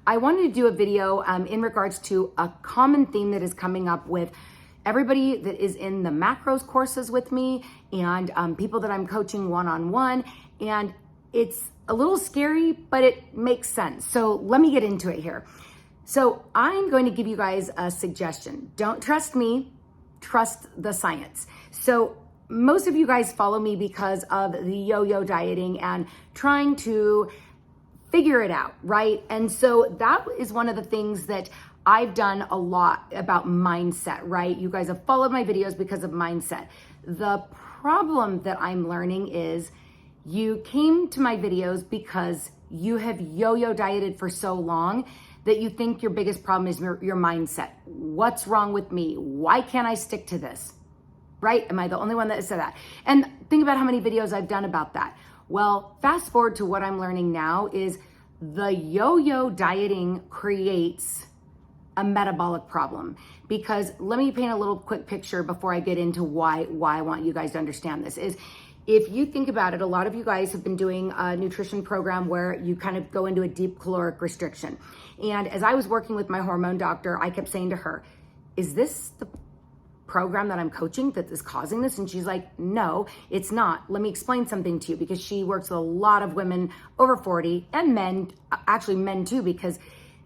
I wanted to do a video in regards to a common theme that is coming up with everybody that is in the macros courses with me and people that I'm coaching one-on-one. And it's a little scary, but it makes sense. So let me get into it here. So I'm going to give you guys a suggestion. Don't trust me, trust the science. So most of you guys follow me because of the yo-yo dieting and trying to figure it out, right? And so that is one of the things that I've done a lot about mindset, right? You guys have followed my videos because of mindset. The problem that I'm learning is you came to my videos because you have yo-yo dieted for so long that you think your biggest problem is your mindset. What's wrong with me? Why can't I stick to this? Right? Am I the only one that said that? And think about how many videos I've done about that. Well, fast forward to what I'm learning now is the yo-yo dieting creates a metabolic problem. Because let me paint a little quick picture before I get into why I want you guys to understand this is, if you think about it, a lot of you guys have been doing a nutrition program where you kind of go into a deep caloric restriction. And as I was working with my hormone doctor, I kept saying to her, is this the program that I'm coaching that is causing this? And she's like, no, it's not. Let me explain something to you, because she works with a lot of women over 40 and men, actually men too, because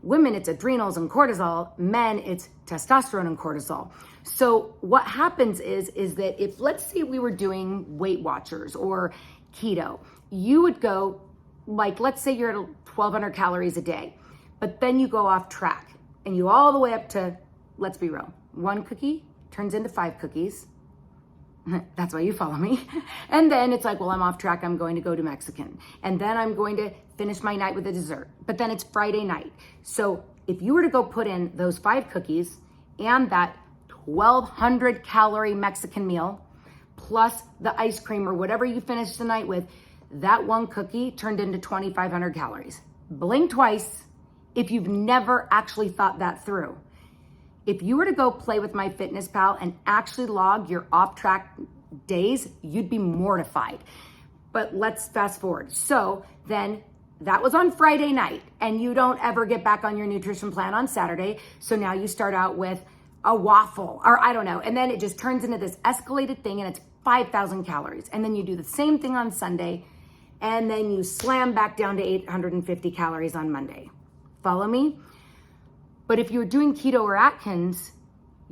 women, it's adrenals and cortisol. Men, it's testosterone and cortisol. So what happens is that if, let's say we were doing Weight Watchers or keto, you would go, like, let's say you're at 1,200 calories a day, but then you go off track and you all the way up to, let's be real, 1 cookie turns into 5 cookies. That's why you follow me. And then it's like, well, I'm off track. I'm going to go to Mexican. And then I'm going to finish my night with a dessert. But then it's Friday night. So if you were to go put in those 5 cookies and that 1,200 calorie Mexican meal, plus the ice cream or whatever you finished the night with, that 1 cookie turned into 2,500 calories. Blink twice if you've never actually thought that through. If you were to go play with MyFitnessPal and actually log your off-track days, you'd be mortified. But let's fast forward. So then that was on Friday night, and you don't ever get back on your nutrition plan on Saturday. So now you start out with a waffle, or I don't know, and then it just turns into this escalated thing, and it's 5,000 calories. And then you do the same thing on Sunday, and then you slam back down to 850 calories on Monday. Follow me? But if you're doing keto or Atkins,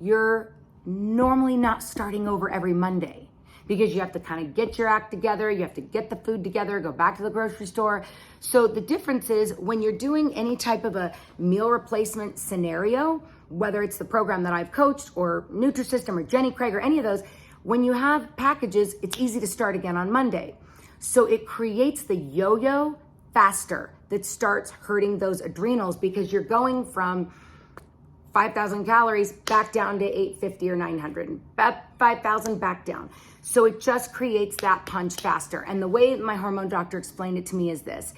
you're normally not starting over every Monday, because you have to kind of get your act together. You have to get the food together, go back to the grocery store. So the difference is when you're doing any type of a meal replacement scenario, whether it's the program that I've coached or Nutrisystem or Jenny Craig or any of those, when you have packages, it's easy to start again on Monday. So it creates the yo-yo faster that starts hurting those adrenals, because you're going from 5,000 calories back down to 850 or 900, 5,000 back down. So it just creates that punch faster. And the way my hormone doctor explained it to me is this: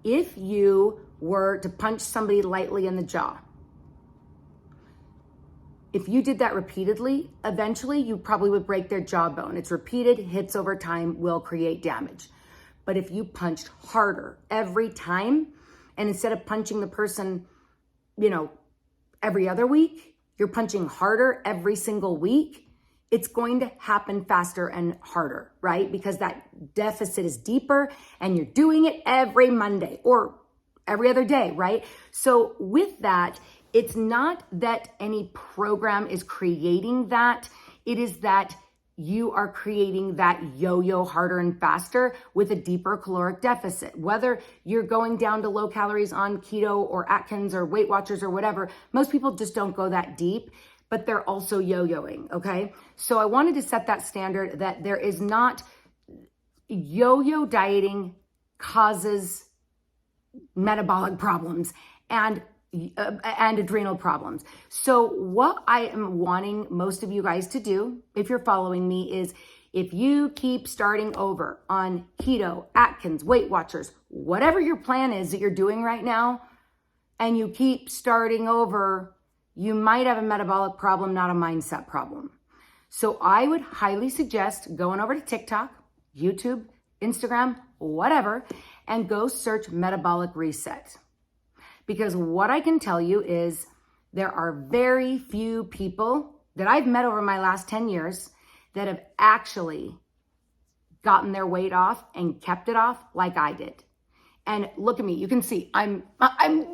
if you were to punch somebody lightly in the jaw, if you did that repeatedly, eventually you probably would break their jawbone. It's repeated hits over time will create damage. But if you punched harder every time, and instead of punching the person, every other week, you're punching harder every single week, it's going to happen faster and harder, right? Because that deficit is deeper and you're doing it every Monday or every other day, right? So with that, it's not that any program is creating that. It is that you are creating that yo-yo harder and faster with a deeper caloric deficit. Whether you're going down to low calories on keto or Atkins or Weight Watchers or whatever, most people just don't go that deep, but they're also yo-yoing, okay? So I wanted to set that standard that there is not, yo-yo dieting causes metabolic problems and adrenal problems. So what I am wanting most of you guys to do, if you're following me, is if you keep starting over on keto, Atkins, Weight Watchers, whatever your plan is that you're doing right now, and you keep starting over, you might have a metabolic problem, not a mindset problem. So I would highly suggest going over to TikTok, YouTube, Instagram, whatever, and go search Metabolic Reset. Because what I can tell you is there are very few people that I've met over my last 10 years that have actually gotten their weight off and kept it off like I did. And look at me, you can see I'm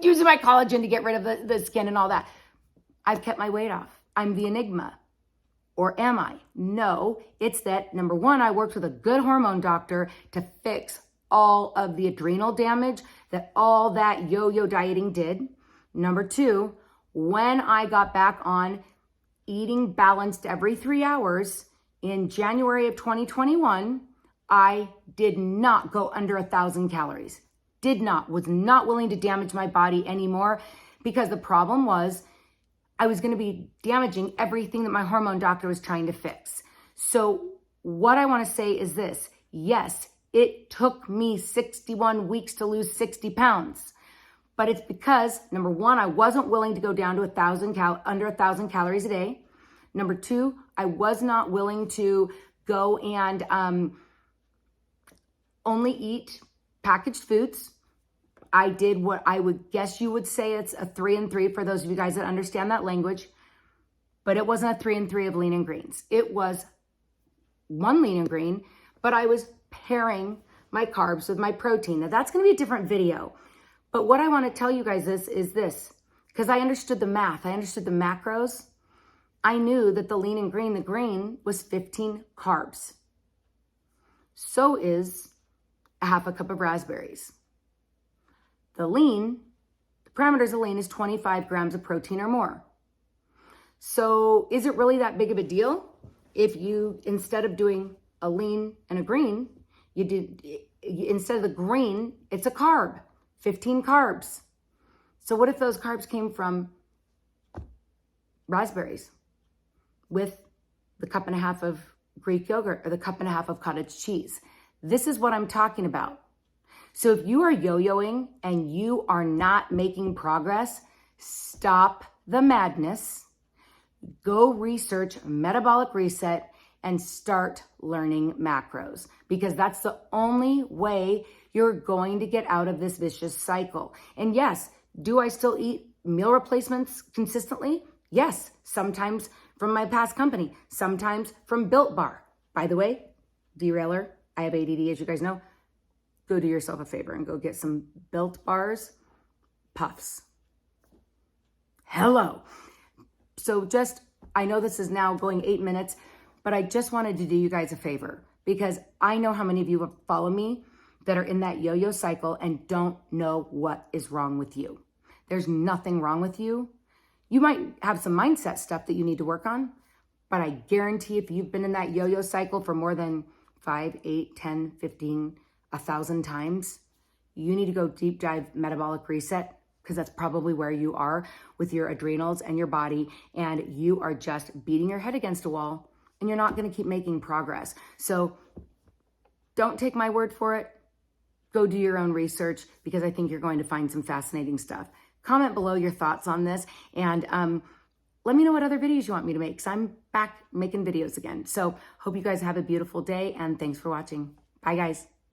using my collagen to get rid of the skin and all that. I've kept my weight off. I'm the enigma. Or am I? No, it's that number one, I worked with a good hormone doctor to fix all of the adrenal damage that all that yo-yo dieting did. Number two, when I got back on eating balanced every 3 hours in January of 2021, I did not go under 1,000 calories. Was not willing to damage my body anymore, because the problem was I was going to be damaging everything that my hormone doctor was trying to fix. So what I want to say is this. Yes, it took me 61 weeks to lose 60 pounds, but it's because, number one, I wasn't willing to go down to under 1,000 calories a day. Number two, I was not willing to go and only eat packaged foods. I did what I would guess you would say it's a 3 and 3 for those of you guys that understand that language, but it wasn't a 3 and 3 of lean and greens. It was one lean and green, but I was pairing my carbs with my protein. Now that's going to be a different video, but what I want to tell you guys is this, because I understood the math. I understood the macros. I knew that the lean and green, the green was 15 carbs. So is a half a cup of raspberries. The lean, the parameters of lean is 25 grams of protein or more. So is it really that big of a deal if you, instead of doing a lean and a green, instead of the green, it's a carb, 15 carbs. So what if those carbs came from raspberries with the cup and a half of Greek yogurt or the cup and a half of cottage cheese? This is what I'm talking about. So if you are yo-yoing and you are not making progress, stop the madness, go research Metabolic Reset and start learning macros, because that's the only way you're going to get out of this vicious cycle. And yes, do I still eat meal replacements consistently? Yes, sometimes from my past company, sometimes from Built Bar. By the way, derailer, I have ADD, as you guys know. Go do yourself a favor and go get some Built Bars puffs. Hello. So I know this is now going 8 minutes, but I just wanted to do you guys a favor, because I know how many of you follow me that are in that yo-yo cycle and don't know what is wrong with you. There's nothing wrong with you. You might have some mindset stuff that you need to work on, but I guarantee if you've been in that yo-yo cycle for more than 5, 8, 10, 15, 1,000 times, you need to go deep dive Metabolic Reset, because that's probably where you are with your adrenals and your body, and you are just beating your head against a wall and you're not going to keep making progress. So don't take my word for it. Go do your own research, because I think you're going to find some fascinating stuff. Comment below your thoughts on this, and let me know what other videos you want me to make, because I'm back making videos again. So hope you guys have a beautiful day, and thanks for watching. Bye, guys.